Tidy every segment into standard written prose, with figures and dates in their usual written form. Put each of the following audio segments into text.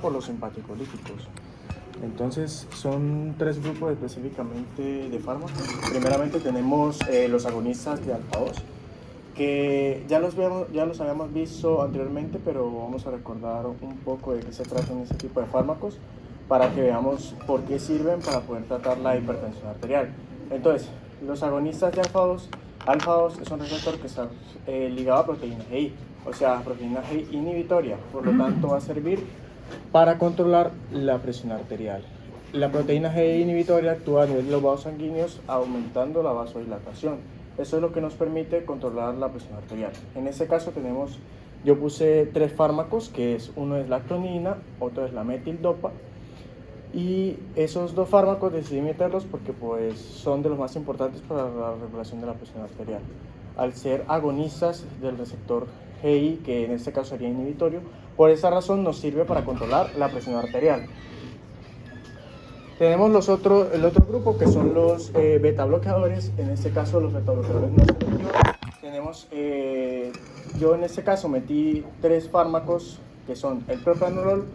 por los simpaticolíticos. Entonces son tres grupos específicamente de fármacos. Primeramente tenemos los agonistas de alfa-2, que ya los habíamos visto anteriormente, pero vamos a recordar un poco de qué se tratan ese tipo de fármacos para que veamos por qué sirven para poder tratar la hipertensión arterial. Entonces, los agonistas de alfa-2 es un receptor que está ligado a proteína GI, o sea, proteína GI inhibitoria, por lo tanto va a servir para controlar la presión arterial. La proteína GI inhibitoria actúa a nivel de los vasos sanguíneos aumentando la vasodilatación. Eso es lo que nos permite controlar la presión arterial. En este caso yo puse tres fármacos, que uno es la clonidina, otro es la metildopa, y esos dos fármacos decidí meterlos porque pues son de los más importantes para la regulación de la presión arterial. Al ser agonistas del receptor GI, que en este caso sería inhibitorio, por esa razón nos sirve para controlar la presión arterial. Tenemos el otro grupo, que son los beta bloqueadores. En este caso los beta bloqueadores no selectivos. Yo en este caso metí tres fármacos, que son el propranolol,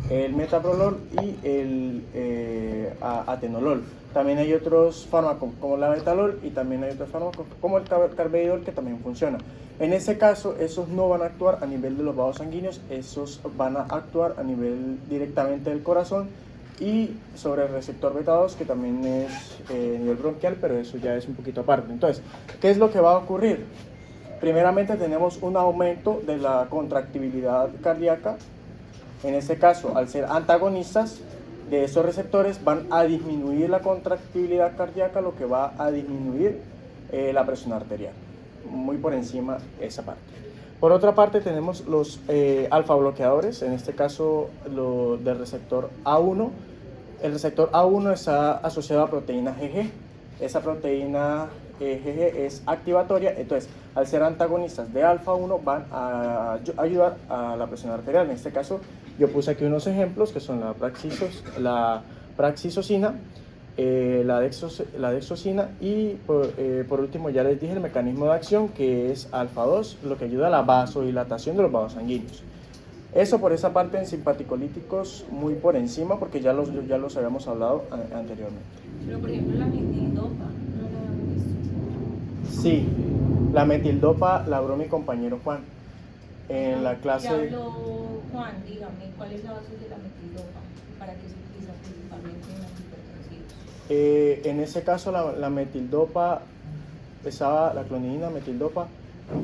el metoprolol y el atenolol. También hay otros fármacos como la betalol, y también hay otros fármacos como el carvedilol, que también funciona. En este caso, esos no van a actuar a nivel de los vasos sanguíneos, esos van a actuar a nivel directamente del corazón y sobre el receptor beta-2, que también es a nivel bronquial, pero eso ya es un poquito aparte. Entonces, ¿qué es lo que va a ocurrir? Primeramente tenemos un aumento de la contractibilidad cardíaca. En este caso, al ser antagonistas de esos receptores, van a disminuir la contractibilidad cardíaca, lo que va a disminuir la presión arterial. Muy por encima esa parte. Por otra parte tenemos los alfa bloqueadores, en este caso del receptor A1. El receptor A1 está asociado a proteína GG. Esa proteína GG es activatoria, entonces al ser antagonistas de alfa 1 van a ayudar a la presión arterial. En este caso yo puse aquí unos ejemplos que son la praxisocina, la dexosina y por último ya les dije el mecanismo de acción, que es alfa 2, lo que ayuda a la vasodilatación de los vasos sanguíneos. Eso por esa parte en simpaticolíticos muy por encima, porque ya los habíamos hablado anteriormente. Pero por ejemplo la metildopa, ¿no la habíamos visto? Sí, la metildopa la habló mi compañero Juan en la clase. ¿Qué habló Juan? Dígame, ¿cuál es la base de la metildopa? ¿Para qué se utiliza principalmente en los hipertensivos? En ese caso la metildopa, la clonidina, metildopa,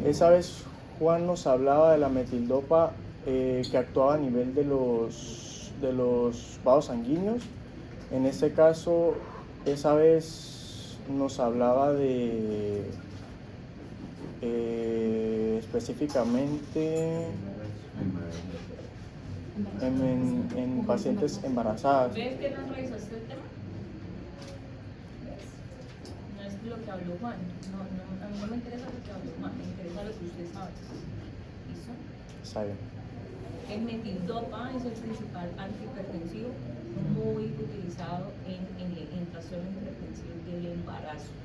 esa vez Juan nos hablaba de la metildopa que actuaba a nivel de los vasos sanguíneos. En este caso, esa vez nos hablaba de específicamente en pacientes embarazadas. ¿Ves que no revisaste el tema? No es lo que habló Juan. A mí no me interesa lo que habló Juan, me interesa lo que usted sabe. ¿Listo? Está bien. El metildopa es el principal antihipertensivo muy utilizado en trastornos hipertensivos del embarazo.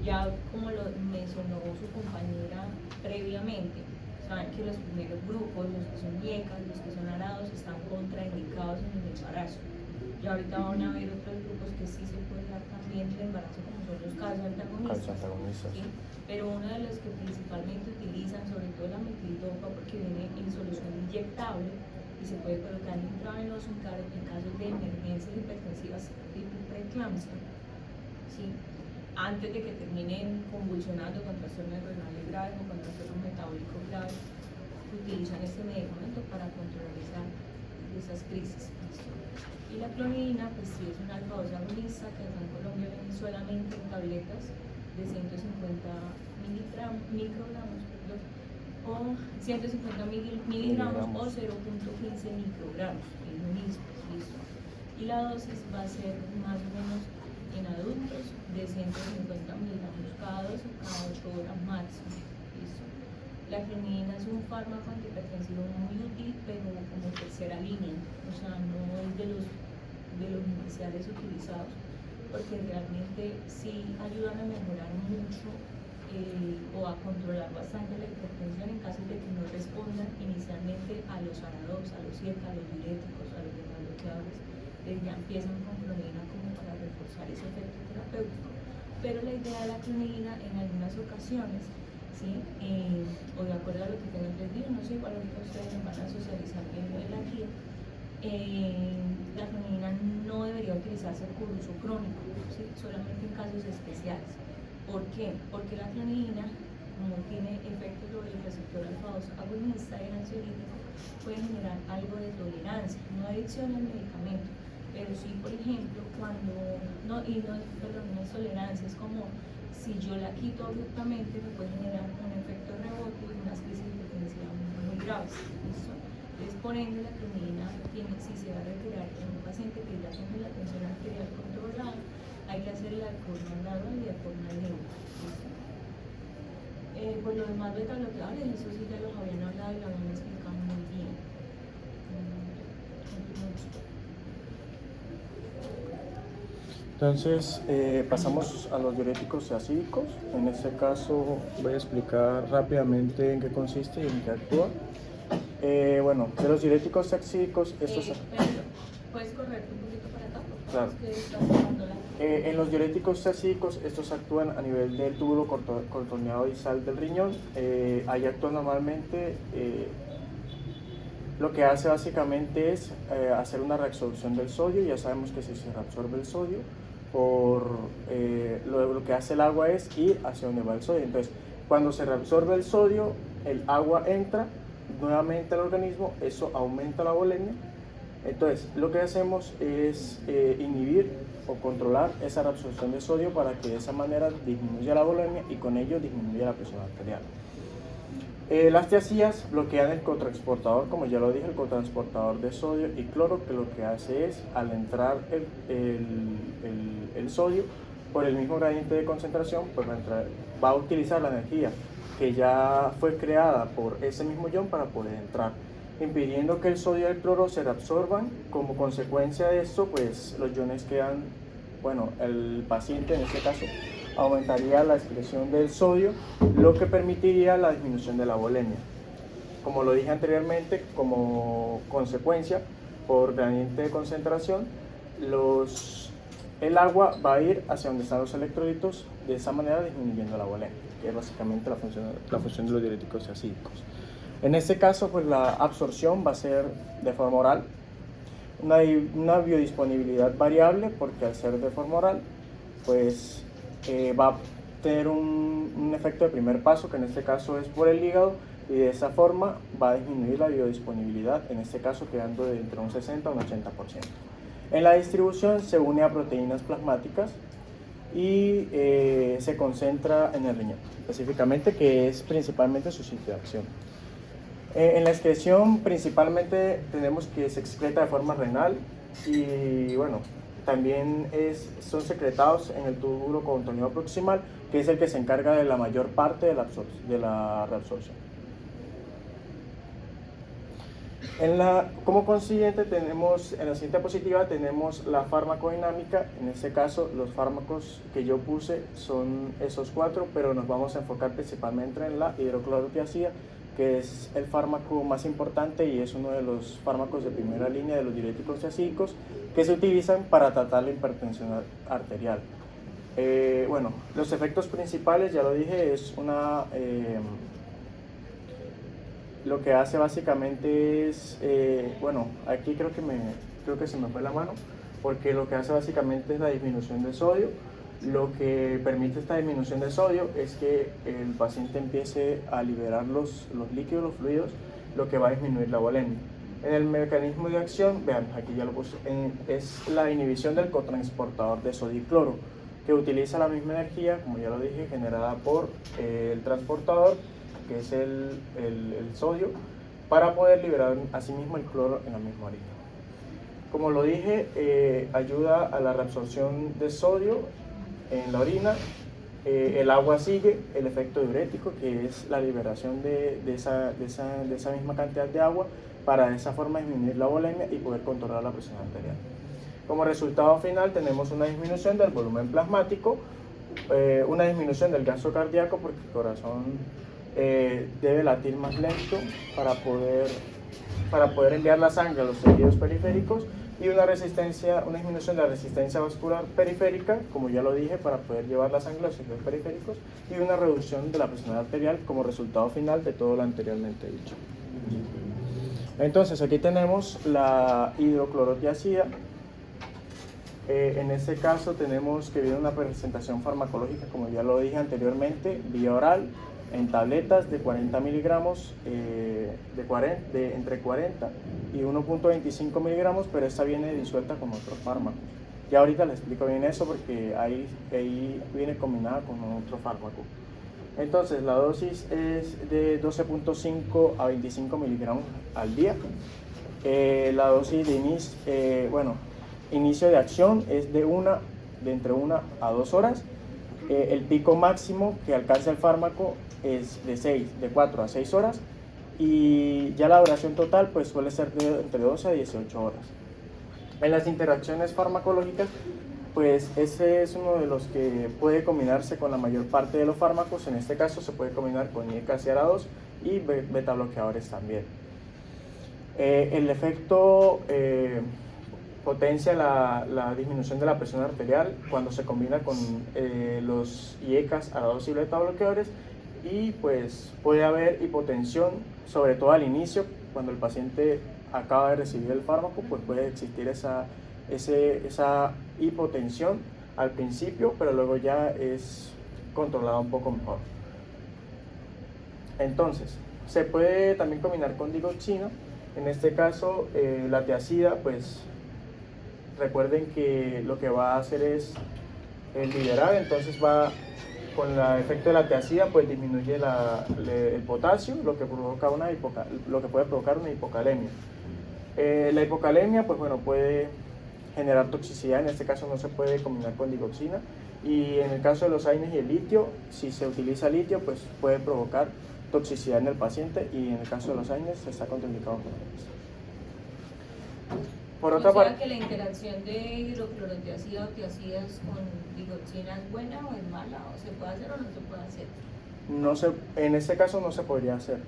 Ya como lo mencionó su compañera previamente, saben que los primeros grupos, los que son IECAS, los que son arados, están contraindicados en el embarazo. Ya ahorita van a haber otros grupos que sí se pueden dar también en el embarazo, como son los casos antagonistas. ¿Sí? Pero uno de los que principalmente utilizan, sobre todo la metildopa, porque viene en solución inyectable y se puede colocar intravenoso en casos de emergencias hipertensivas tipo preeclampsia, ¿sí? Antes de que terminen convulsionando con trastornos renales graves o con trastornos metabólicos graves, utilizan este medicamento para controlar esas crisis. Y la clonidina, pues sí, es un alfa-2 agonista que acá en Colombia viene solamente en tabletas de 150 microgramos, o 150 miligramos o 0.15 microgramos, es lo mismo, ¿listo? Y la dosis va a ser más o menos en adultos de 150 miligramos cada 2 o cada 8 horas máximo, ¿listo? La clonidina es un fármaco antihipertensivo muy útil, pero como tercera línea, o sea, no es de los iniciales utilizados, porque realmente sí ayudan a mejorar mucho o a controlar bastante la hipertensión en caso de que no respondan inicialmente a los ARA-2, a los IECA, a los diuréticos, a los beta-bloqueadores, ya empiezan con clonidina como para reforzar ese efecto terapéutico. Pero la idea de la clonidina en algunas ocasiones, ¿sí? O de acuerdo a lo que tengo entendido, no sé, igual ahorita ustedes me van a socializar bien la guía, la clonidina no debería utilizarse por uso crónico, ¿sí? Solamente en casos especiales. ¿Por qué? Porque la clonidina, como tiene efectos sobre el receptor alfa-2 agonista y ansiolítico, puede generar algo de tolerancia, no adicción al medicamento, pero sí, por ejemplo, cuando, no es tolerancia, es como si yo la quito abruptamente, me puede generar un efecto rebote y unas crisis de hipertensión muy graves. ¿Listo? Entonces, por ende, la clonidina si se va a retirar en un paciente que ya tiene la tensión arterial controlada, hay que hacerla de forma gradual y de forma lenta. Por lo demás, beta-bloqueadores, eso sí ya los habían hablado y lo habían explicado muy bien. Entonces, pasamos a los diuréticos acídicos. En este caso, voy a explicar rápidamente en qué consiste y en qué actúa. Bueno, de los diuréticos acídicos, estos... ¿Puedes correr un poquito para acá? Claro. Es que estás tomando la... En los diuréticos acídicos, estos actúan a nivel del túbulo contorneado distal del riñón. Ahí actúan normalmente, lo que hace básicamente es hacer una reabsorción del sodio. Ya sabemos que si se reabsorbe el sodio, lo que hace el agua es ir hacia donde va el sodio. Entonces, cuando se reabsorbe el sodio, el agua entra nuevamente al organismo, eso aumenta la volemia. Entonces, lo que hacemos es inhibir o controlar esa reabsorción de sodio para que de esa manera disminuya la volemia y con ello disminuya la presión arterial. Las tiazidas bloquean el cotransportador, como ya lo dije, el cotransportador de sodio y cloro, que lo que hace es, al entrar el sodio por el mismo gradiente de concentración, pues va a utilizar la energía que ya fue creada por ese mismo ion para poder entrar, impidiendo que el sodio y el cloro se reabsorban. Como consecuencia de esto, pues los iones quedan, bueno, el paciente en este caso aumentaría la excreción del sodio, lo que permitiría la disminución de la volemia. Como lo dije anteriormente, como consecuencia, por gradiente de concentración, el agua va a ir hacia donde están los electrolitos, de esa manera disminuyendo la volemia, que es básicamente la función de los diuréticos acídicos. En este caso, pues la absorción va a ser de forma oral, una biodisponibilidad variable, porque al ser de forma oral, pues va a tener un efecto de primer paso, que en este caso es por el hígado, y de esa forma va a disminuir la biodisponibilidad, en este caso quedando de entre un 60 a un 80%. En la distribución se une a proteínas plasmáticas y se concentra en el riñón, específicamente, que es principalmente su sitio de acción. En la excreción principalmente tenemos que se excreta de forma renal y bueno, también son secretados en el túbulo contorneado proximal, que es el que se encarga de la mayor parte de la reabsorción. Como consiguiente, tenemos en la siguiente diapositiva tenemos la farmacodinámica. En este caso, los fármacos que yo puse son esos 4, pero nos vamos a enfocar principalmente en la hidroclorotiazida, que es el fármaco más importante y es uno de los fármacos de primera línea de los diuréticos acídicos que se utilizan para tratar la hipertensión arterial. Bueno, los efectos principales, ya lo dije, es lo que hace básicamente es, bueno, aquí creo que se me fue la mano, porque lo que hace básicamente es la disminución de sodio. Lo que permite esta disminución de sodio es que el paciente empiece a liberar los líquidos, los fluidos, lo que va a disminuir la volemia. En el mecanismo de acción, vean, aquí ya lo puse, es la inhibición del cotransportador de sodio y cloro, que utiliza la misma energía, como ya lo dije, generada por el transportador, que es el sodio, para poder liberar asimismo el cloro en la misma orina. Como lo dije, ayuda a la reabsorción de sodio en la orina. El agua sigue el efecto diurético, que es la liberación de esa misma cantidad de agua, para de esa forma disminuir la volemia y poder controlar la presión arterial. Como resultado final tenemos una disminución del volumen plasmático, una disminución del gasto cardíaco porque el corazón debe latir más lento para poder enviar la sangre a los tejidos periféricos, y una disminución de la resistencia vascular periférica, como ya lo dije, para poder llevar la sangre a los tejidos periféricos, y una reducción de la presión arterial como resultado final de todo lo anteriormente dicho. Entonces aquí tenemos la hidroclorotiazida. En este caso tenemos que viene una presentación farmacológica, como ya lo dije anteriormente, vía oral, en tabletas de 40 miligramos, entre 40 y 1.25 miligramos, pero esta viene disuelta con otros fármacos. Ya ahorita les explico bien eso porque ahí viene combinada con otro fármaco. Entonces la dosis es de 12.5 a 25 miligramos al día. La dosis de inicio de acción es de entre 1 a 2 horas. El pico máximo que alcanza el fármaco es de 4 a 6 horas, y ya la duración total pues suele ser de entre 12 a 18 horas. En las interacciones farmacológicas, pues ese es uno de los que puede combinarse con la mayor parte de los fármacos. En este caso se puede combinar con IECA-CRA2 y beta bloqueadores también. El efecto potencia la disminución de la presión arterial cuando se combina con los IECAs, ARA2 y beta bloqueadores, y pues puede haber hipotensión, sobre todo al inicio, cuando el paciente acaba de recibir el fármaco, pues puede existir esa hipotensión al principio, pero luego ya es controlada un poco mejor. Entonces, se puede también combinar con digoxina. En este caso, la tiazida, pues recuerden que lo que va a hacer es liberar, entonces va con el efecto de la tiazida, pues disminuye el potasio, lo que puede provocar una hipocalemia. La hipocalemia, pues bueno, puede generar toxicidad. En este caso no se puede combinar con digoxina, y en el caso de los AINES y el litio, si se utiliza litio, pues puede provocar toxicidad en el paciente, y en el caso de los AINES está contraindicado con ellos. Por otra parte, que la interacción de hidroclorotiazida o tiazidas con digoxina es buena o es mala, o se puede hacer o no se puede hacer. En este caso no se podría hacer.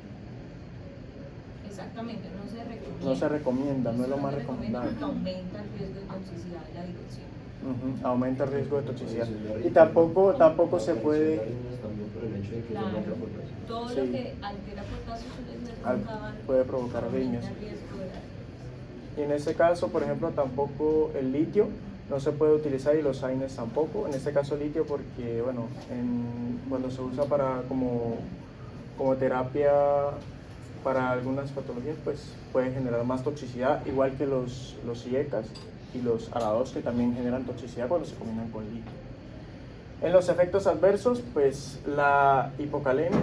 Exactamente, no se recomienda. No se recomienda, no es lo más recomendable. Porque aumenta el riesgo de toxicidad de la digoxina. Aumenta el riesgo de toxicidad. Y tampoco se puede. Claro, todo lo que altera potasio puede provocar arritmias. Y en este caso, por ejemplo, tampoco el litio no se puede utilizar, y los AINES tampoco. En este caso el litio porque, bueno, cuando se usa como terapia para algunas patologías, pues puede generar más toxicidad, igual que los IECAs y los ARA2, que también generan toxicidad cuando se combinan con litio. En los efectos adversos, pues la hipocalemia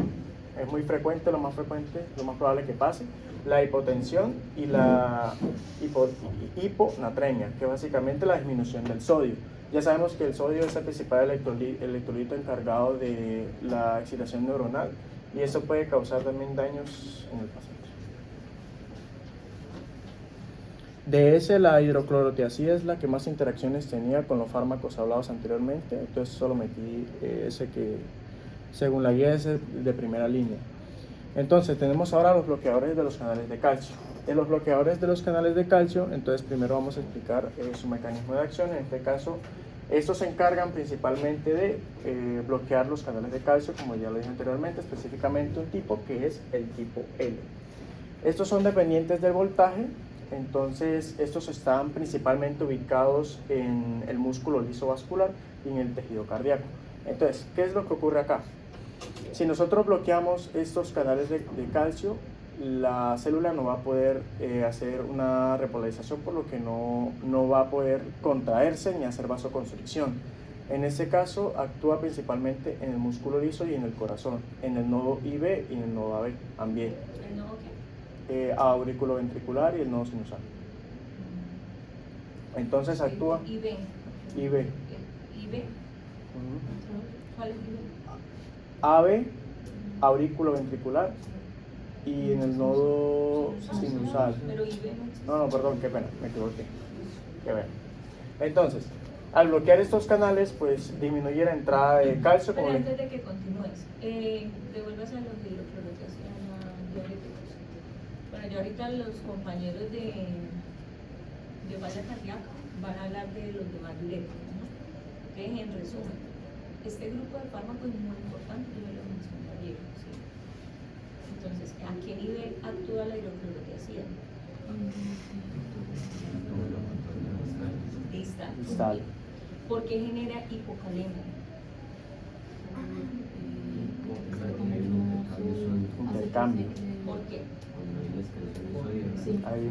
es muy frecuente, lo más probable que pase, la hipotensión y la hiponatremia, que es básicamente la disminución del sodio. Ya sabemos que el sodio es el principal electrolito encargado de la excitación neuronal, y eso puede causar también daños en el paciente. De ese, la hidroclorotiazida es la que más interacciones tenía con los fármacos hablados anteriormente, entonces solo metí ese que según la guía es de primera línea. Entonces tenemos ahora los bloqueadores de los canales de calcio. En los bloqueadores de los canales de calcio, entonces primero vamos a explicar su mecanismo de acción. En este caso, estos se encargan principalmente de bloquear los canales de calcio, como ya lo dije anteriormente, específicamente un tipo que es el tipo L. Estos son dependientes del voltaje, entonces estos están principalmente ubicados en el músculo liso vascular y en el tejido cardíaco. Entonces, ¿qué es lo que ocurre acá? Si nosotros bloqueamos estos canales de calcio, la célula no va a poder hacer una repolarización, por lo que no va a poder contraerse ni hacer vasoconstricción. En este caso, actúa principalmente en el músculo liso y en el corazón, en el nodo IB y en el nodo AB también. ¿El nodo qué? Auriculoventricular y el nodo sinusal. Entonces actúa IB. IB. IB. ¿Cuál es IB? AB, auriculoventricular, y en el nodo sinusal. Pero IB no existe. No, perdón, qué pena, me equivoqué. Qué pena. Entonces, al bloquear estos canales, pues disminuye la entrada de calcio. Pero Como antes de que continúes, devuelvas a los hidrofluorotiazida diuréticos. Bueno, yo ahorita los compañeros de falla cardíaca van a hablar de los demás diuréticos, ¿no? Entonces, en resumen, este grupo de fármacos es muy importante, yo lo mencioné ayer, ¿sí? Entonces, ¿a qué nivel actúa la hidrofluorotiazida? Distal. ¿Por qué genera hipocalemia? Intercambio. ¿Por qué? Hay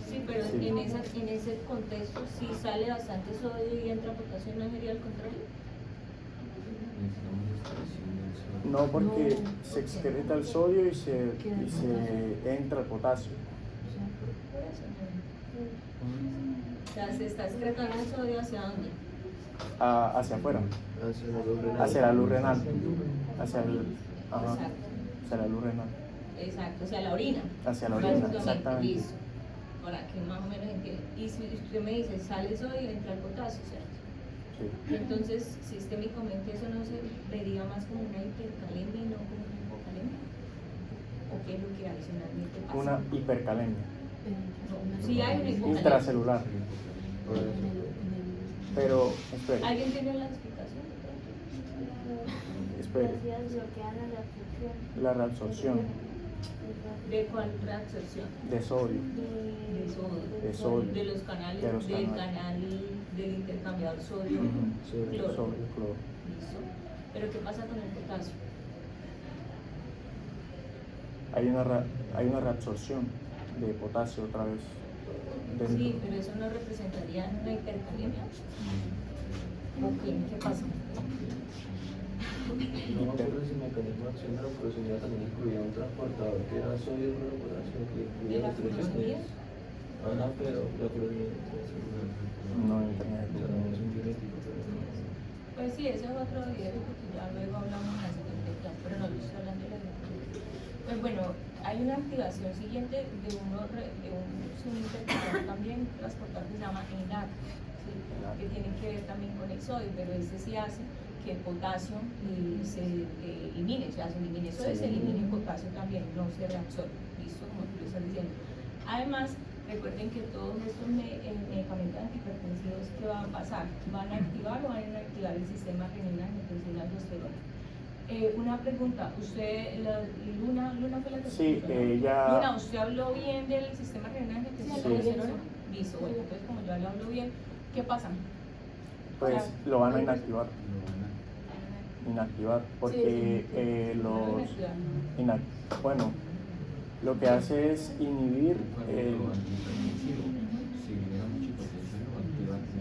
Sí, pero Sí. en ese contexto, si sale bastante sodio y entra potasio, ¿no sería al contrario? no, porque se excreta el sodio y se entra el potasio. Por eso, ¿no? O sea, se está excretando el sodio ¿hacia dónde? Hacia afuera, hacia la luz renal, hacia el, ajá, Exacto. hacia la luz renal, Exacto, o sea, la orina. hacia la orina, Básicamente, exactamente. listo. Para que más o menos entiendan. Y si usted me dice, sale sodio y entra el potasio, ¿cierto? Sí. Entonces, sistémicamente eso no se vería más como una hipercalemia y no como una hipocalemia. ¿O qué es lo que adicionalmente pasa? Una hipercalemia No, sí hay una hipocalemia. intracelular. Pero, espere, ¿Alguien tiene la explicación? espere, la reabsorción ¿De cuál reabsorción? de sodio, De de sodio, De los canales, de los del canales. canal del intercambiador sodio. Ujú, Cloro. sodio, cloro. Listo. Pero ¿qué pasa con el potasio? Hay una reabsorción de potasio otra vez. dentro. Sí, pero eso no representaría una hipercalemia. Ok, ¿qué pasa? No, pero si mecanismo de acción de la furosemida también incluía un transportador que era sodio cloropotasio que ¿De incluía la los tres furosemida? estados. Ajá, pero la furosemida No, internet. es un diurético, pero no. Pues sí, ese es otro video porque ya luego hablamos en la siguiente clase, pero no lo estoy hablando de la hidrofluorotiazida. Pues bueno, hay una activación siguiente de un intercambiador también transportador que se llama ENAC, ¿sí? Que tiene que ver también con el sodio, pero este sí hace que el potasio se elimine, o sea, se elimine sodio y se elimine el potasio también, no se reabsorbe, ¿listo? Como tú lo estás diciendo. Además, recuerden que todos estos medicamentos antihipertensivos, ¿qué van a pasar? ¿Van a activar o van a inactivar el sistema renina, angiotensina, aldosterona? Una pregunta, Luna fue la que Sí, preguntó, ¿no? ya. Luna, ¿usted habló bien del sistema renina, angiotensina, Sí. aldosterona? Listo, bueno, entonces como yo lo hablo bien, ¿qué pasa? Pues lo van a inactivar, porque bueno, lo que hace es inhibir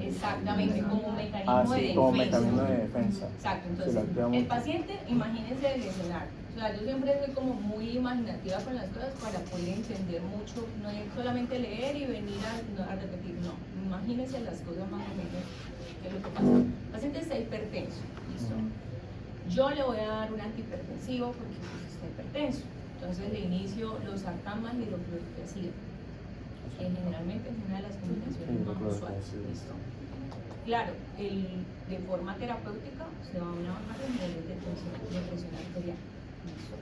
Exactamente, como un mecanismo así de como defensa. mecanismo de defensa. Exacto, Si lo entonces activamos. el paciente, imagínense el escenario. O sea, yo siempre soy como muy imaginativa con las cosas para poder entender mucho, no es solamente leer y venir a repetir, no. Imagínense las cosas más o menos, qué es lo que pasa. El paciente está hipertenso, ¿listo? Yo le voy a dar un antihipertensivo porque pues, está hipertenso. Entonces le inicio los sartamas y hidrofluorotiazida, que generalmente es una de las combinaciones más usuales, ¿listo? Claro, de forma terapéutica se van a bajar los niveles de presión arterial. ¿Listo?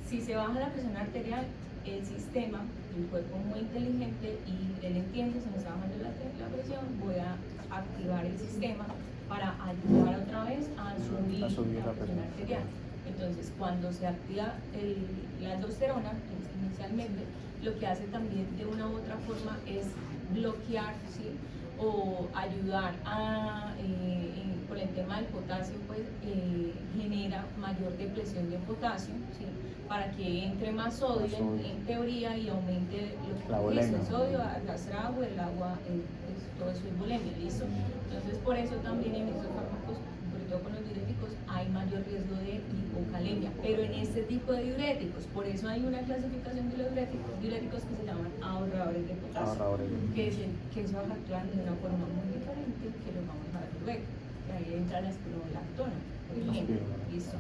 Si se baja la presión arterial, el sistema, el cuerpo es muy inteligente y él entiende, se me está bajando la presión, voy a activar el sistema para ayudar otra vez a subir la presión arterial. Entonces, cuando se activa la aldosterona, que es inicialmente, lo que hace también de una u otra forma es bloquear, ¿sí? O ayudar por el tema del potasio, pues genera mayor depresión de potasio, ¿sí? Para que entre más sodio en teoría y aumente lo que es el sodio, arrastra el agua, todo eso es bulimia, ¿listo? Entonces por eso también en estos fármacos, sobre todo con los diuréticos, hay mayor riesgo de hipocalemia, pero en este tipo de diuréticos, por eso hay una clasificación de los diuréticos que se llaman ahorradores de potasio, que eso actúan de una forma muy diferente que lo vamos a ver luego. Ahí entra la espironolactona, por ejemplo, ¿listo?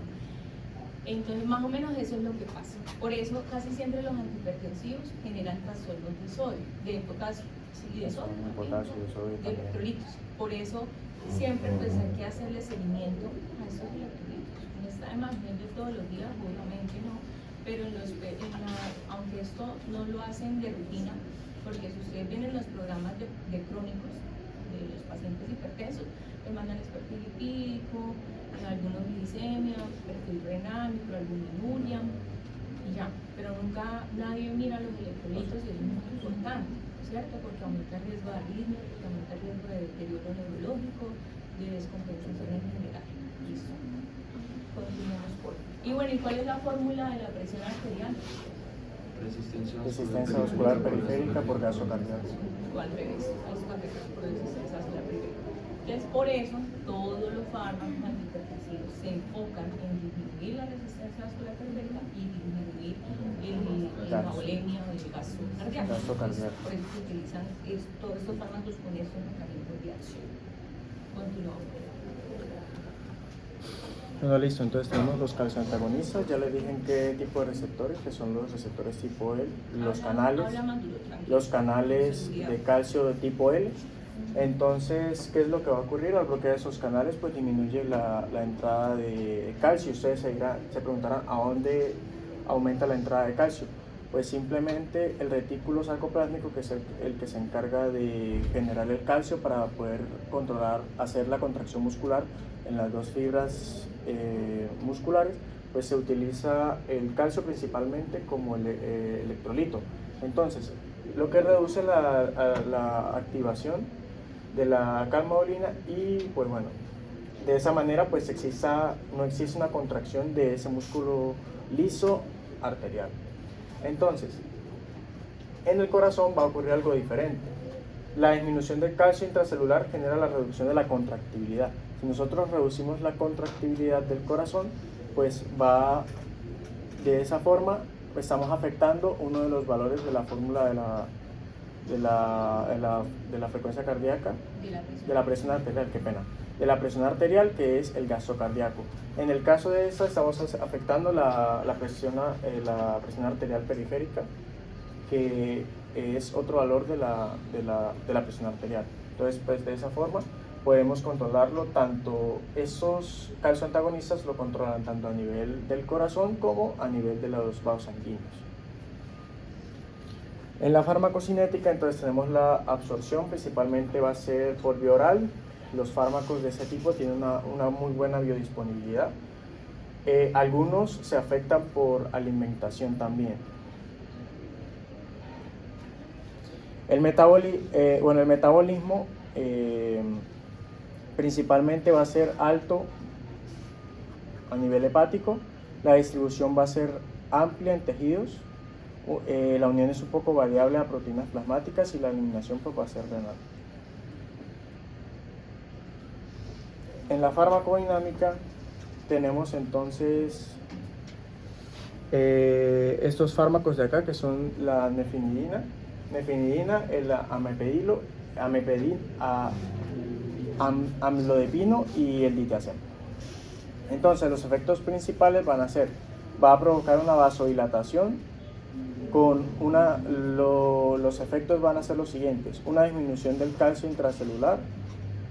Entonces, más o menos eso es lo que pasa. Por eso, casi siempre los antihipertensivos generan trastornos de sodio, de potasio. Sí, de sodio, potasio, de sodio de también. electrolitos. Por eso siempre pues hay que hacerle seguimiento a esos electrolitos. No está de más viendo todos los días, obviamente no, pero aunque esto no lo hacen de rutina, porque si ustedes ven en los programas de crónicos de los pacientes hipertensos, les mandan perfil lipídico, algunos glicemia, perfil renal, microalbuminuria y ya, pero nunca nadie mira los electrolitos y eso es muy importante, ¿cierto? Porque aumenta el riesgo de arritmia, porque aumenta el riesgo de deterioro neurológico, de descompensación en general. Listo. Continuamos por. Y bueno, ¿y cuál es la fórmula de la presión arterial? Resistencia vascular periférica por gaso cardíaco. O al revés, por resistencia vascular periférica. Entonces, por eso, todos los fármacos antihipertensivos se enfocan en disminuir la resistencia vascular periférica y disminuir la eulemia o el gasto cardíaco. Gasto cardíaco. Por eso se utilizan todos estos fármacos con estos mecanismos de acción. Continuamos. Bueno, listo, entonces tenemos los calcioantagonistas, ya les dije en qué tipo de receptores, que son los receptores tipo L, los canales de calcio de tipo L. Entonces, ¿qué es lo que va a ocurrir? Al bloquear esos canales, pues disminuye la entrada de calcio. Ustedes se preguntarán, ¿a dónde aumenta la entrada de calcio? Pues simplemente el retículo sarcoplásmico, que es el que se encarga de generar el calcio para poder hacer la contracción muscular en las dos fibras musculares, pues se utiliza el calcio principalmente como el electrolito. Entonces, lo que reduce la activación de la calmaolina y pues bueno, de esa manera pues no existe una contracción de ese músculo liso arterial. Entonces, en el corazón va a ocurrir algo diferente. La disminución del calcio intracelular genera la reducción de la contractibilidad. Si nosotros reducimos la contractibilidad del corazón, pues va de esa forma, pues estamos afectando uno de los valores de la fórmula de la frecuencia cardíaca, de la presión arterial, qué pena, de la presión arterial, que es el gasto cardíaco. En el caso de esta estamos afectando la presión arterial periférica, que es otro valor de la presión arterial. Entonces, pues de esa forma podemos controlarlo, tanto esos calcioantagonistas lo controlan tanto a nivel del corazón como a nivel de los vasos sanguíneos. En la farmacocinética, entonces tenemos la absorción, principalmente va a ser por vía oral. Los fármacos de ese tipo tienen una muy buena biodisponibilidad. Algunos se afectan por alimentación también. El metabolismo principalmente va a ser alto a nivel hepático. La distribución va a ser amplia en tejidos. La unión es un poco variable a proteínas plasmáticas y la eliminación pues va a ser renal. En la farmacodinámica tenemos entonces estos fármacos de acá, que son la nefenidina, el amlodipino y el ditiazem. Entonces los efectos principales va a provocar una vasodilatación. Los efectos van a ser los siguientes: una disminución del calcio intracelular,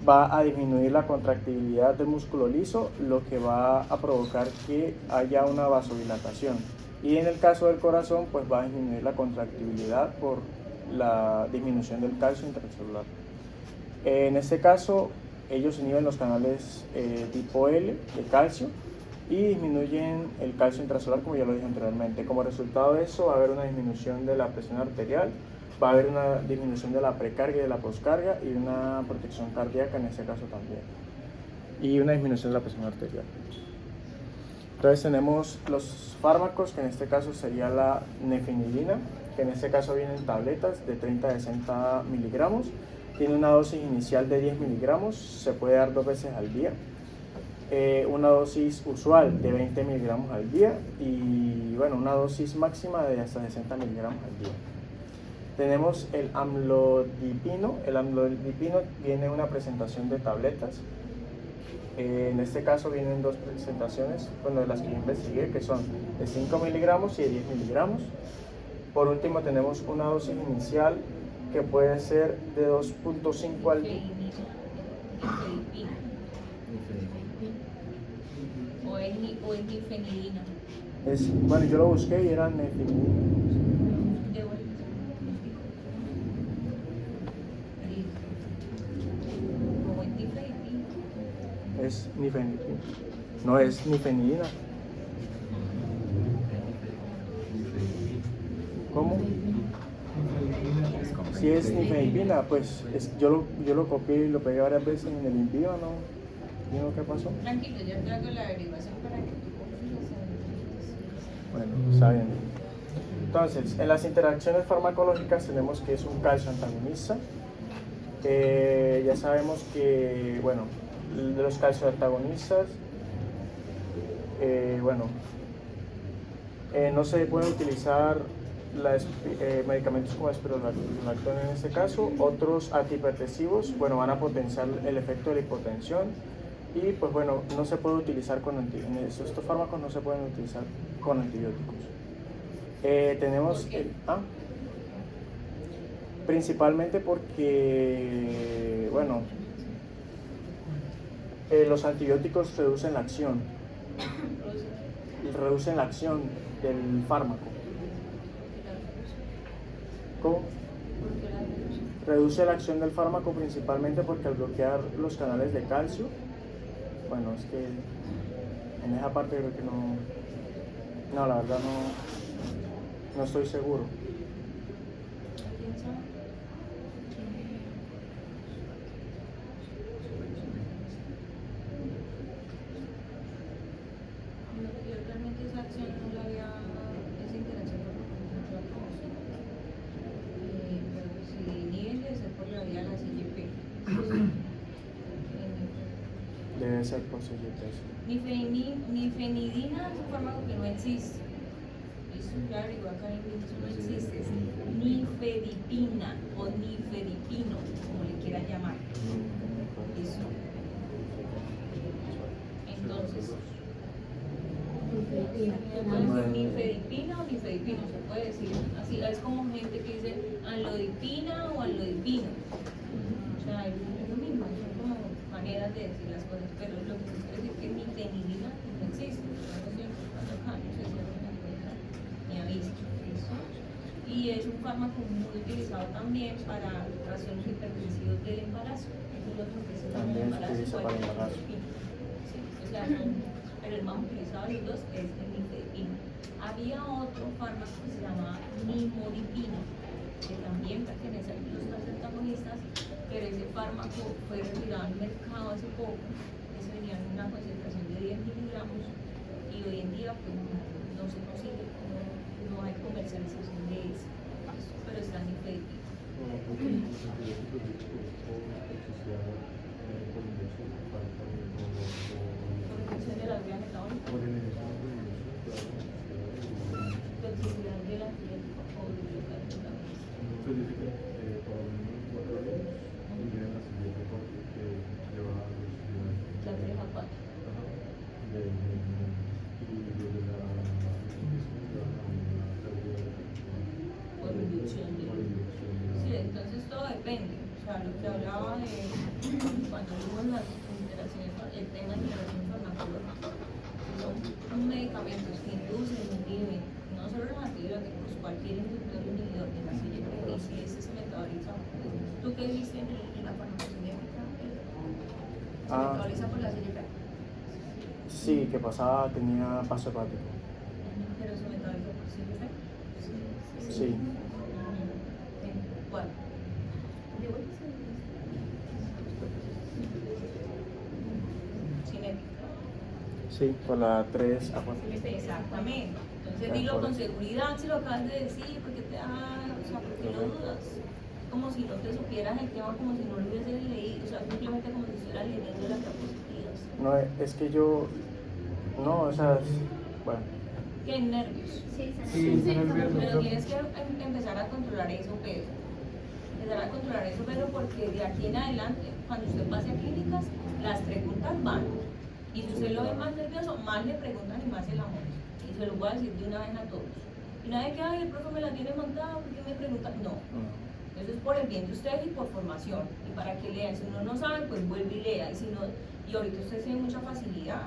va a disminuir la contractibilidad del músculo liso, lo que va a provocar que haya una vasodilatación, y en el caso del corazón pues va a disminuir la contractibilidad por la disminución del calcio intracelular. En este caso ellos inhiben los canales tipo L de calcio y disminuyen el calcio intracelular, como ya lo dije anteriormente. Como resultado de eso va a haber una disminución de la presión arterial, va a haber una disminución de la precarga y de la poscarga y una protección cardíaca en ese caso también, y una disminución de la presión arterial. Entonces tenemos los fármacos, que en este caso sería la nefenilina, que en este caso vienen tabletas de 30 a 60 miligramos, tiene una dosis inicial de 10 miligramos, se puede dar 2 veces al día. Una dosis usual de 20 miligramos al día y bueno, una dosis máxima de hasta 60 miligramos al día. Tenemos el amlodipino. El amlodipino viene en una presentación de tabletas. En este caso vienen dos presentaciones, bueno, de las que yo investigué, que son de 5 miligramos y de 10 miligramos. Por último tenemos una dosis inicial que puede ser de 2.5 al... Nifedipina. O es nifenidina. Bueno, yo lo busqué y era nefenidina. Como es nifedipina. Es nifenidina. No es nifenidina. ¿Cómo? Si es nifedipina, pues yo lo copié y lo pegué varias veces en el envío, ¿no? ¿Y no qué pasó? Tranquilo, yo te hago la averiguación para que tú confíes en Bueno, está bien. Entonces, en las interacciones farmacológicas tenemos que es un calcio antagonista. Ya sabemos que, bueno, de los calcios antagonistas, no se pueden utilizar medicamentos como espirulactona en este caso. Otros antihipertensivos, bueno, van a potenciar el efecto de la hipotensión y pues bueno, no se puede utilizar con antibióticos. Estos fármacos no se pueden utilizar con antibióticos. Tenemos principalmente porque, bueno, los antibióticos reducen la acción del fármaco. ¿Cómo? Reduce la acción del fármaco principalmente porque al bloquear los canales de calcio, bueno, es que en esa parte creo que no, la verdad no estoy seguro. Yo realmente esa acción no la había, esa interacción no la conocía. Pero si inhiben debe ser por la vía de la CYP. Debe ser por CYP. Nifenidina es un fármaco que no existe. Eso claro, igual acá en inglés no existe. Es nifedipina o nifedipino, como le quieran llamar. Eso. Entonces, se puede decir nifedipina o nifedipino, se puede decir así. Es como gente que dice anlodipina o anlodipino. O sea, es lo mismo, son como maneras de decir las cosas, pero lo que se quiere decir que nifenidina no existe. No sé cuánto acá, no sé si alguna cosa me ha visto eso. Y es un fármaco muy utilizado también para trastornos hipertensivos del embarazo. Eso es lo otro que se llama También se embarazo. utiliza para el embarazo. Sí, o sea, pero el más utilizado de los dos es el nifedipina. Había otro fármaco que se llamaba nimodipina, que también pertenece a los antagonistas, pero ese fármaco fue retirado al mercado hace poco. Ese venía en una concentración de 10 miligramos y hoy en día pues, no se consigue, no hay comercialización de ese, pero está en nifedipina. Por de las vías metabólicas, toxicidad del antibiótico o del antagonista. La 3 a 4. Por inducción de... Sí, entonces todo depende. O sea, lo que hablaba de cuando vimos las interacciones, el tema de interacciones farmacológicas, son medicamentos que inducen, inhiben, no solo los antibióticos, cualquier inductor inhibidor de la CYP, y si ese se metaboliza, ¿tú qué viste en la farmacocinética? ¿Se metaboliza por la CYP? Sí, que pasaba, tenía paso hepático. ¿Pero se metaboliza por CYP? Sí. ¿Cuál? Cinética. Sí, por la 3 a 4. Exactamente. Entonces dilo con seguridad si lo acabas de decir, porque te da, o sea, porque no dudas. Como si no te supieras el tema, como si no lo hubieses leído, o sea, simplemente como si estuvieras leyendo las diapositivas. No, es que yo, no, o sea, bueno. ¿Qué nervios? Sí, Pero tienes que empezar a controlar eso, Pedro. Empezar a controlar eso, Pedro, porque de aquí en adelante, cuando usted pase a clínicas, las preguntas van. Y si usted lo ve más nervioso, más le preguntan y más se la montan. Y se lo voy a decir de una vez a todos. Y una vez que, ay, el profe me la tiene montada, ¿por qué me preguntan? No. Eso es por el bien de ustedes y por formación, y para que lean. Si uno no sabe, pues vuelve y lea, y ahorita ustedes tienen mucha facilidad.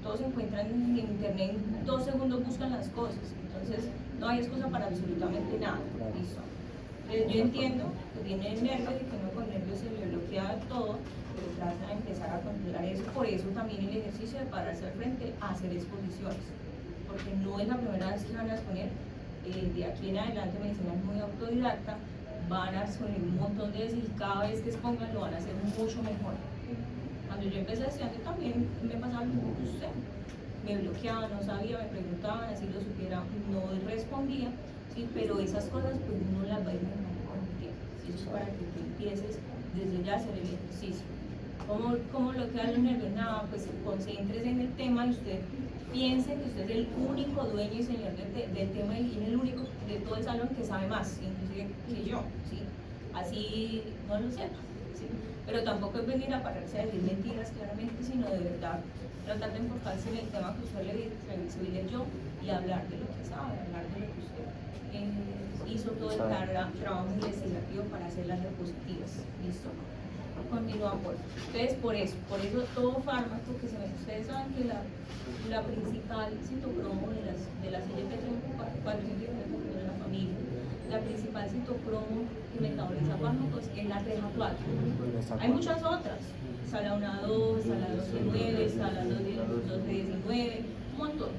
Todos se encuentran en internet, en 2 segundos buscan las cosas, entonces no hay excusa para absolutamente nada. ¿Listo? Entonces, yo entiendo que tiene nervios y que uno con nervios se le bloquea todo, pero trata de empezar a controlar eso. Por eso también el ejercicio de pararse al frente a hacer exposiciones, porque no es la primera vez que van a exponer. De aquí en adelante medicina es muy autodidacta, van a exponer un montón de veces y cada vez que expongan lo van a hacer mucho mejor. Cuando yo empecé estudiante también me pasaba lo mismo que usted. Me bloqueaban, no sabía, me preguntaban, así lo supiera, no respondía, ¿sí? Pero esas cosas pues uno las va a ir mejorando con el tiempo. ¿Sí? Eso es para que tú empieces desde ya a hacer el ejercicio. ¿Cómo bloquear los nervios? Nada, pues concéntrese en el tema y usted piense que usted es el único dueño y señor del tema y el único de todo el salón que sabe más, inclusive que yo, ¿sí? Así no lo sepa. Pero tampoco es venir a pararse a decir mentiras claramente, sino de verdad tratar de enfocarse en el tema que usted le leyó y hablar de lo que sabe, hablar de lo que usted hizo todo el trabajo investigativo para hacer las diapositivas. ¿Listo? Continúa por. Entonces, por eso todo fármaco que se ve, ustedes saben que la principal citocromo de las CYP400 de la familia, la principal citocromo que metaboliza fármacos es la reja 4. Hay muchas otras, Sala 1-2, Sala 2-9, Sala 2-19, un montón,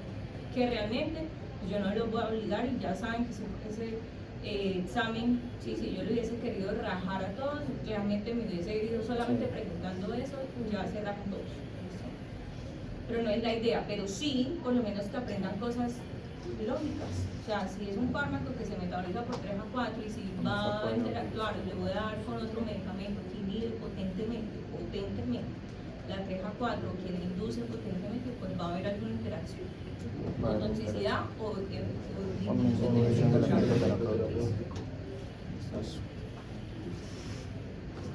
que realmente pues yo no los voy a obligar y ya saben que ese examen, si yo le hubiese querido rajar a todos, realmente me hubiese ido solamente preguntando eso, ya se rajan todos. Pero no es la idea, pero sí, por lo menos que aprendan cosas lógicas. O sea, si es un fármaco que se metaboliza por 3 a 4 y si va a interactuar, le voy a dar con otro medicamento que inhibe potentemente la 3 a 4 que le induce potentemente, pues va a haber alguna interacción. O toxicidad o disminución de la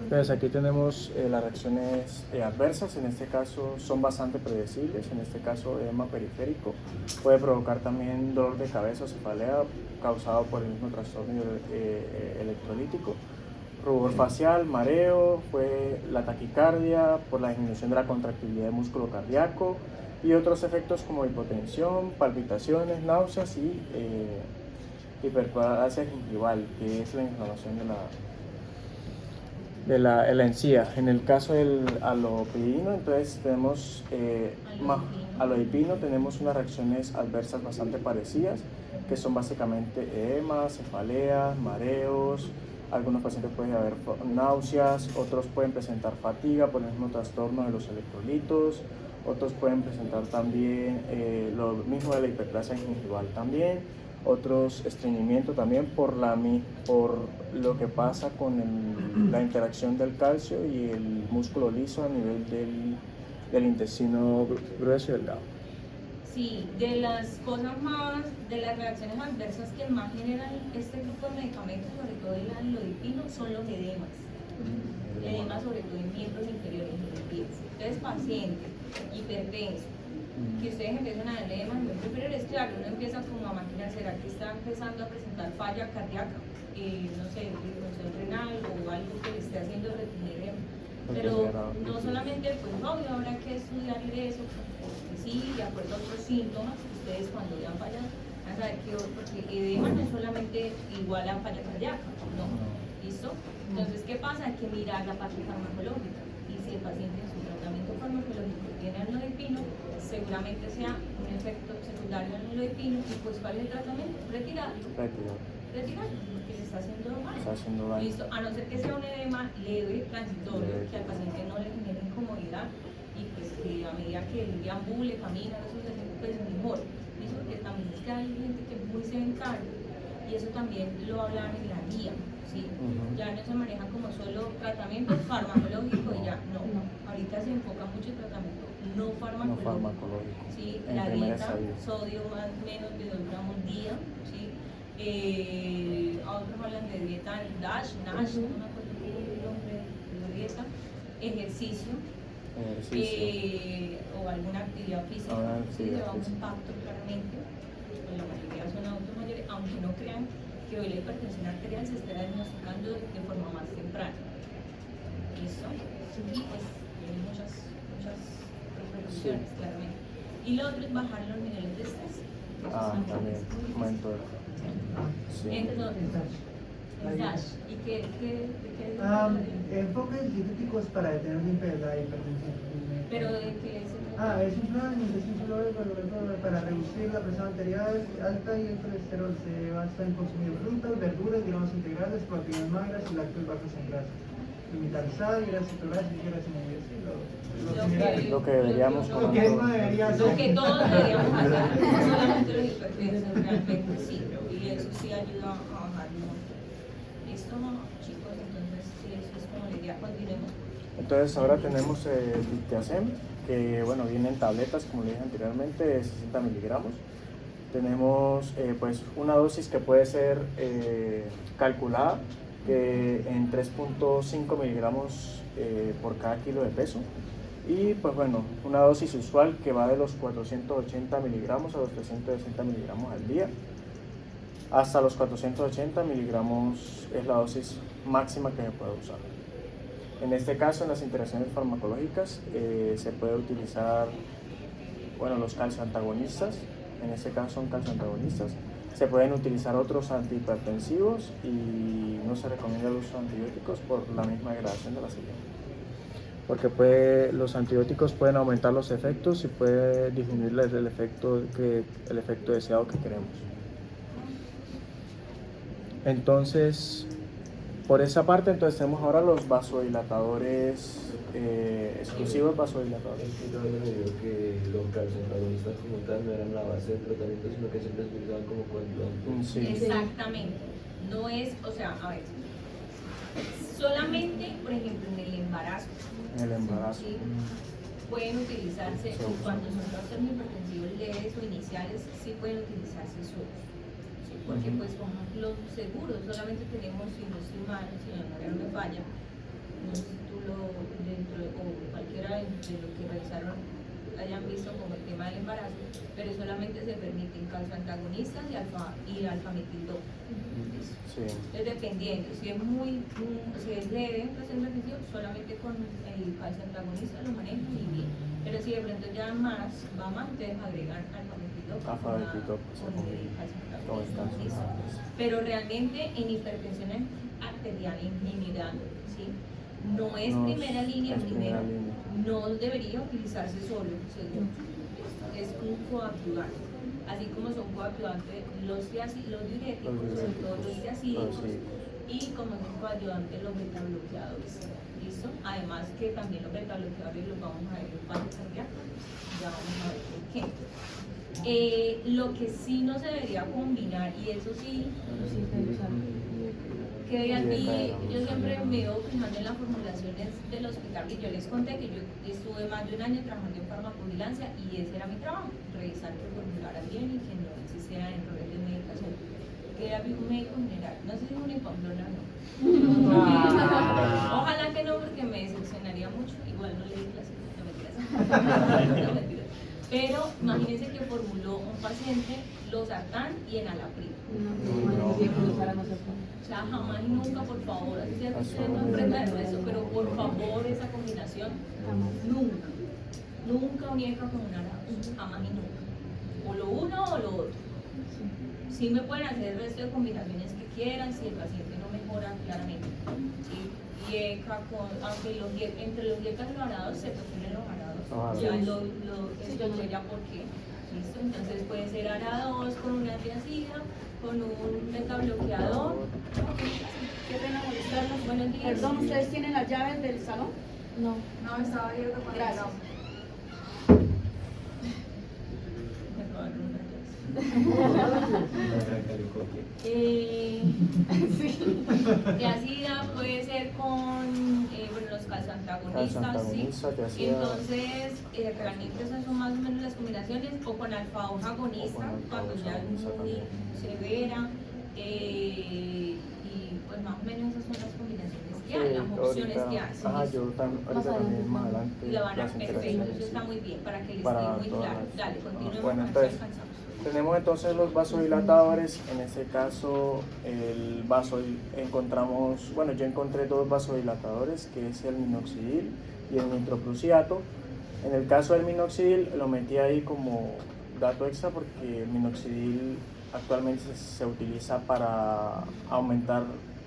Entonces aquí tenemos las reacciones adversas, en este caso son bastante predecibles, en este caso edema periférico, puede provocar también dolor de cabeza o cefalea causado por el mismo trastorno electrolítico, rubor facial, mareo, fue la taquicardia por la disminución de la contractilidad del músculo cardíaco y otros efectos como hipotensión, palpitaciones, náuseas y hiperplasia gingival, que es la inflamación de la encía. En el caso del alopidino, entonces tenemos alopidino, tenemos unas reacciones adversas bastante parecidas, que son básicamente edema, cefaleas, mareos, algunos pacientes pueden haber náuseas, otros pueden presentar fatiga por el mismo trastorno de los electrolitos, otros pueden presentar también lo mismo de la hiperplasia gingival también, otros estreñimiento también por lo que pasa con la interacción del calcio y el músculo liso a nivel del intestino grueso y delgado. Sí, de las reacciones adversas que más generan este grupo de medicamentos, sobre todo el alodipino, son los edemas. Edemas sobre todo en miembros inferiores de los pies. Entonces, paciente hipertenso, que ustedes empiezan a dar edemas en miembros inferiores, claro, uno empieza como a maquinar, ¿será que está empezando a presentar falla cardíaca? No sé, disfunción renal o algo que le esté haciendo retener edema. Pero no solamente, pues obvio, habrá que estudiar eso, porque sí, de acuerdo a otros síntomas, ustedes cuando vean falla, van a saber que, porque edema no es solamente igual a falla cardíaca, ¿no? ¿Listo? Entonces, ¿qué pasa? Hay que mirar la parte farmacológica, y si el paciente en su tratamiento farmacológico tiene alodipino, seguramente sea un efecto secundario del alodipino, y pues ¿cuál es el tratamiento? Retirarlo, porque le está haciendo daño. Listo, a no ser que sea un edema leve, transitorio, que al paciente no le genere incomodidad y pues que a medida que él deambule, camina, eso pues mejor. Listo, porque también es que hay gente que es muy sedentaria y eso también lo hablan en la guía, ¿sí? Ya no se maneja como solo tratamiento farmacológico y ya, no. Ahorita se enfoca mucho en tratamiento no farmacológico. Sí, la dieta, sodio más o menos de 2 gramos al día, ¿sí? Otros hablan de dieta NASH, no me acuerdo el nombre de la dieta, ejercicio. O alguna actividad física, sí, lleva un impacto claramente, pues la mayoría son adultos mayores, aunque no crean que hoy la hipertensión arterial se está diagnosticando de forma más temprana. ¿Listo? Y pues tiene muchas repercusiones, claramente. Y lo otro es bajar los niveles de estrés. También, momento. Sí. Entonces, el DASH. ¿Y qué Enfoques dietéticos para detener la hipertensión. pero de qué es? Es un plan para reducir la presión arterial alta y el colesterol. Se basa en consumir frutas, verduras, granos integrales, proteínas magras y lácteos bajos en grasa. Limitar sal, grasas saturada y grasas medias. Lo que deberíamos Lo que uno debería hacer. Lo que todos deberíamos hacer, no solamente los hipertensos, realmente sí. Y eso sí ayuda a bajar un montón. Listo, chicos, entonces sí, eso es como la idea. Continuemos. Entonces ahora tenemos el Dictiacem, que bueno, viene en tabletas, como le dije anteriormente, de 60 miligramos. Tenemos pues una dosis que puede ser calculada en 3.5 miligramos por cada kilo de peso. Y pues bueno, una dosis usual que va de los 480 miligramos a los 360 miligramos al día. Hasta los 480 miligramos es la dosis máxima que se puede usar. En este caso, en las interacciones farmacológicas, se puede utilizar, bueno, los calcioantagonistas, en este caso son calcioantagonistas. Se pueden utilizar otros antihipertensivos y no se recomienda el uso de antibióticos por la misma degradación de la célula. Porque los antibióticos pueden aumentar los efectos y puede disminuirles el efecto deseado que queremos. Entonces, por esa parte, entonces tenemos ahora los vasodilatadores exclusivos vasodilatadores. Yo había leído que los calcioantagonistas como tal no eran la base del tratamiento, sino que siempre se utilizaban como coadyuvantes. Sí. Exactamente. No es, o sea, a ver, solamente, por ejemplo, en el embarazo. En el embarazo. ¿Sí? Pueden utilizarse, cuando son trastornos hipertensivos leves o iniciales, sí pueden utilizarse solos. ¿Sí? Porque pues son los seguros, solamente tenemos, si no estoy mal, si la memoria no me falla, no sé si tú o cualquiera de lo que revisaron hayan visto como el tema del embarazo, pero solamente se permiten calcioantagonistas y alfametil-2. Sí. Es dependiendo, si es leve, pues en beneficio, solamente con el calcioantagonista lo manejan y bien. Pero si de pronto ya va más, entonces agregan alfametil-2 con el calcioantagonista. Pero realmente en hipertensión arterial en general, ¿sí? No es primera línea, primero, no debería utilizarse solo, según. Es un coadyuvante. Así como son coadyuvantes los diuréticos, sobre todo los diacídicos, y como son coadyuvantes los betabloqueadores. ¿Listo? Además que también los betabloqueadores los vamos a ver en paro cardíaco, ya vamos a ver por qué. Lo que sí no se debería combinar, y eso sí, que hoy aquí yo siempre me veo fijando en las formulaciones del hospital, y yo les conté que yo estuve más de un año trabajando en farmacovigilancia y ese era mi trabajo, revisar que formularan bien y que no existieran errores de medicación. Que era un médico general, no sé si es una Pamplona o no. Ojalá que no, porque me decepcionaría mucho, igual no le di clase, no mentiras. Pero imagínense que formuló un paciente losartán y enalapril. O sea, jamás y nunca, por favor, así sea que ustedes no enfrentan eso, pero por favor, esa combinación, nunca unieca con una arauz, jamás y nunca. O lo uno o lo otro. Sí me pueden hacer el resto de combinaciones que quieran, si el paciente no mejora claramente. ¿Sí? IECA, aunque entre los IECA y los arados se prefieren los arados. Ya expliqué ya por qué. ¿Listo? Entonces puede ser arados con una antiacida, con un betabloqueador. Qué pena molestarlos. Buenos días. Perdón, ¿ustedes tienen las llaves del salón? No. No, estaba abierto para Gracias. Me robaron una Sí. de ácida puede ser con los calcioantagonistas, ¿sí? Entonces realmente esas son más o menos las combinaciones, o con alfa-hoja agonista cuando ya es muy severa, y pues más o menos esas son las combinaciones que hay, las opciones que hay. Yo también más adelante. Y la van a las perfecto, interacciones, eso está muy bien para que les para quede muy todas claro. las- Dale, continuemos. Bueno, a ver si entonces, alcanzamos. Tenemos entonces los vasodilatadores. En este caso, encontramos, bueno, yo encontré dos vasodilatadores, que es el minoxidil y el nitroprusiato. En el caso del minoxidil lo metí ahí como dato extra porque el minoxidil actualmente se utiliza para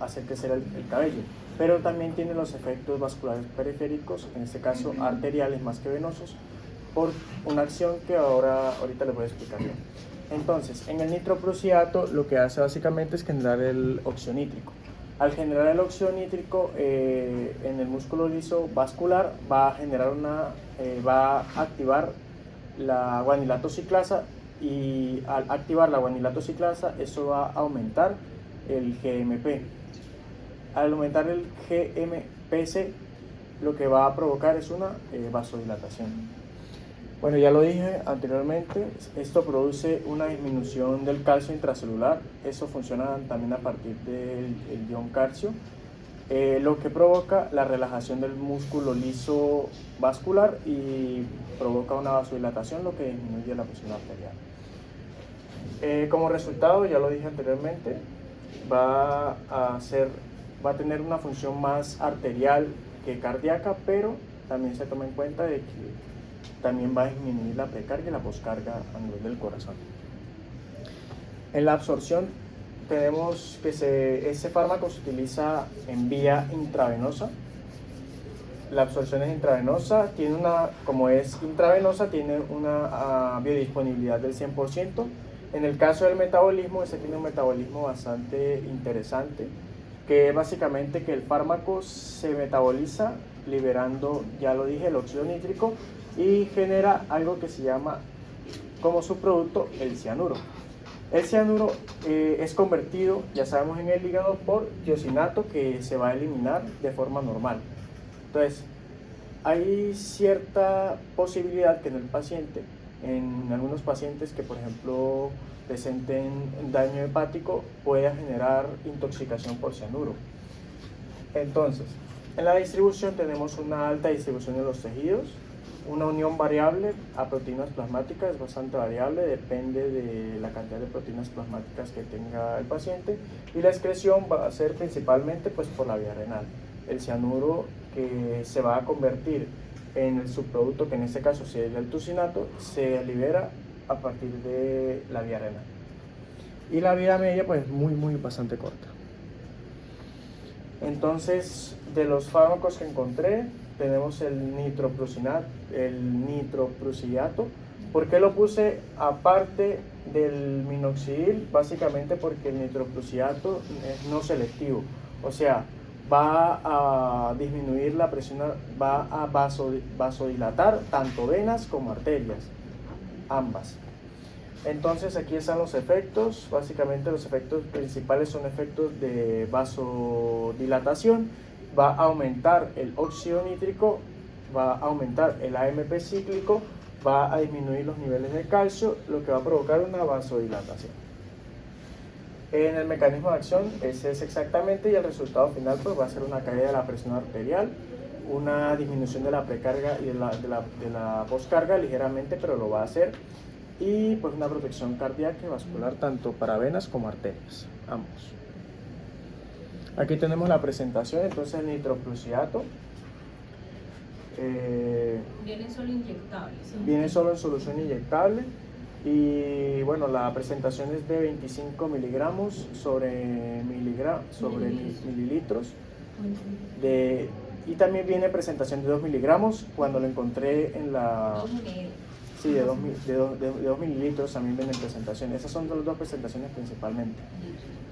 hacer crecer el cabello, pero también tiene los efectos vasculares periféricos, en este caso arteriales más que venosos, por una acción que ahorita les voy a explicar bien. Entonces, en el nitroprusiato lo que hace básicamente es generar el óxido nítrico. Al generar el óxido nítrico en el músculo liso vascular va a activar la guanilato ciclasa, y al activar la guanilato ciclasa eso va a aumentar el GMP. Al aumentar el GMPC lo que va a provocar es una vasodilatación. Bueno, ya lo dije anteriormente, esto produce una disminución del calcio intracelular, eso funciona también a partir del ion calcio, lo que provoca la relajación del músculo liso vascular y provoca una vasodilatación, lo que disminuye la presión arterial. Como resultado, ya lo dije anteriormente, va a tener una función más arterial que cardíaca, pero también se toma en cuenta de que también va a disminuir la precarga y la poscarga a nivel del corazón. En la absorción tenemos que ese fármaco se utiliza en vía intravenosa. La absorción es intravenosa, como es intravenosa, tiene una biodisponibilidad del 100%. En el caso del metabolismo, ese tiene un metabolismo bastante interesante, que es básicamente que el fármaco se metaboliza liberando, ya lo dije, el óxido nítrico, y genera algo que se llama como subproducto el cianuro. El cianuro es convertido, ya sabemos, en el hígado por tiosinato, que se va a eliminar de forma normal. Entonces, hay cierta posibilidad que en algunos pacientes que por ejemplo presenten daño hepático, pueda generar intoxicación por cianuro. Entonces, en la distribución tenemos una alta distribución en los tejidos, una unión variable a proteínas plasmáticas, es bastante variable, depende de la cantidad de proteínas plasmáticas que tenga el paciente, y la excreción va a ser principalmente pues, por la vía renal. El cianuro, que se va a convertir en el subproducto, que en este caso sería el tucinato, se libera a partir de la vía renal. Y la vida media pues bastante corta. Entonces, de los fármacos que encontré, tenemos el nitroprusiato. ¿Por qué lo puse aparte del minoxidil? Básicamente porque el nitroprusiato es no selectivo, o sea, va a disminuir la presión, va a vasodilatar tanto venas como arterias, ambas. Entonces aquí están los efectos. Básicamente los efectos principales son efectos de vasodilatación. Va a aumentar el óxido nítrico, va a aumentar el AMP cíclico, va a disminuir los niveles de calcio, lo que va a provocar una vasodilatación. En el mecanismo de acción ese es exactamente, y el resultado final pues va a ser una caída de la presión arterial, una disminución de la precarga y de la poscarga ligeramente, pero lo va a hacer, y pues una protección cardíaca y vascular tanto para venas como arterias, ambos. Aquí tenemos la presentación, entonces el nitroprusiato. Viene solo inyectable, ¿sí? Viene solo en solución inyectable, y bueno, la presentación es de 25 miligramos sobre mililitros. Y también viene presentación de 2 miligramos, cuando lo encontré en la... Sí, de 2 mililitros también viene en presentación. Esas son las dos presentaciones principalmente.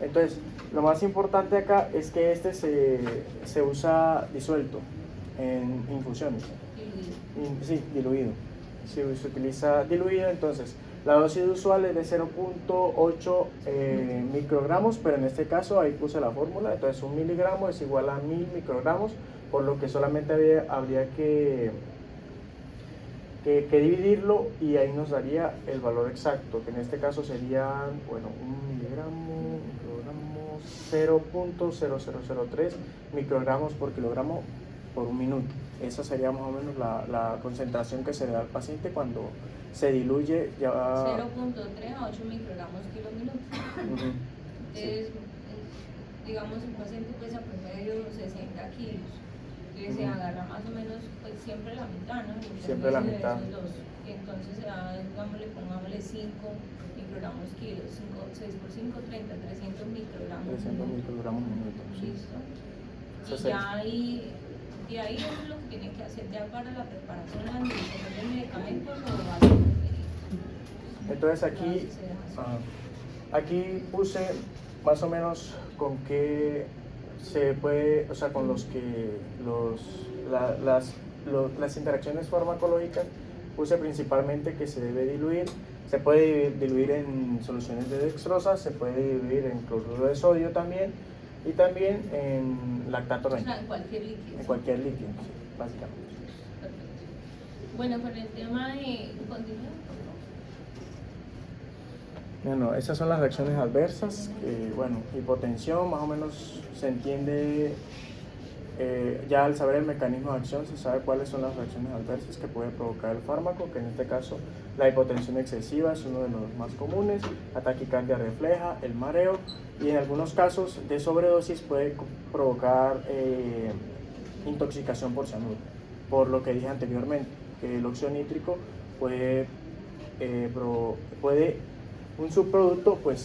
Entonces, lo más importante acá es que este se usa disuelto en infusiones. Sí, diluido. Se utiliza diluido, entonces la dosis usual es de 0.8 microgramos, pero en este caso ahí puse la fórmula, entonces 1 miligramo es igual a 1000 microgramos, por lo que solamente habría que dividirlo, y ahí nos daría el valor exacto, que en este caso serían, bueno, 1 miligramo, 0.0003 microgramos por kilogramo por un minuto. Esa sería más o menos la concentración que se le da al paciente cuando se diluye ya... 0.3 a 8 microgramos kilo minuto. Ujú. Entonces, digamos, un paciente pesa promedio 60 kilos. Entonces se Ujú. agarra más o menos pues, siempre la mitad, ¿no? Siempre la De mitad. esos dos. Y entonces se da, pongámosle 5 microgramos kilos, 6 por 5, 30, 300 microgramos. 300 microgramos minuto. Sí. Listo. Eso Y es ya ahí, de ahí eso es lo que tiene que hacer ya para la preparación, la administración del medicamento, lo va a hacer. Entonces aquí, Así se hace. aquí puse más o menos con qué se puede, o sea, con los que las interacciones farmacológicas puse principalmente que se debe diluir. Se puede diluir en soluciones de dextrosa, se puede diluir en cloruro de sodio también y también en lactato O sea, renina, en cualquier líquido. en cualquier líquido, sí, básicamente. Perfecto. Bueno, con el tema de continúa. Bueno, esas son las reacciones adversas. Bueno, hipotensión, más o menos se entiende, ya al saber el mecanismo de acción se sabe cuáles son las reacciones adversas que puede provocar el fármaco, que en este caso la hipotensión excesiva es uno de los más comunes, la taquicardia refleja, el mareo y en algunos casos de sobredosis puede provocar intoxicación por cianuro, por lo que dije anteriormente, que el óxido nítrico puede un subproducto pues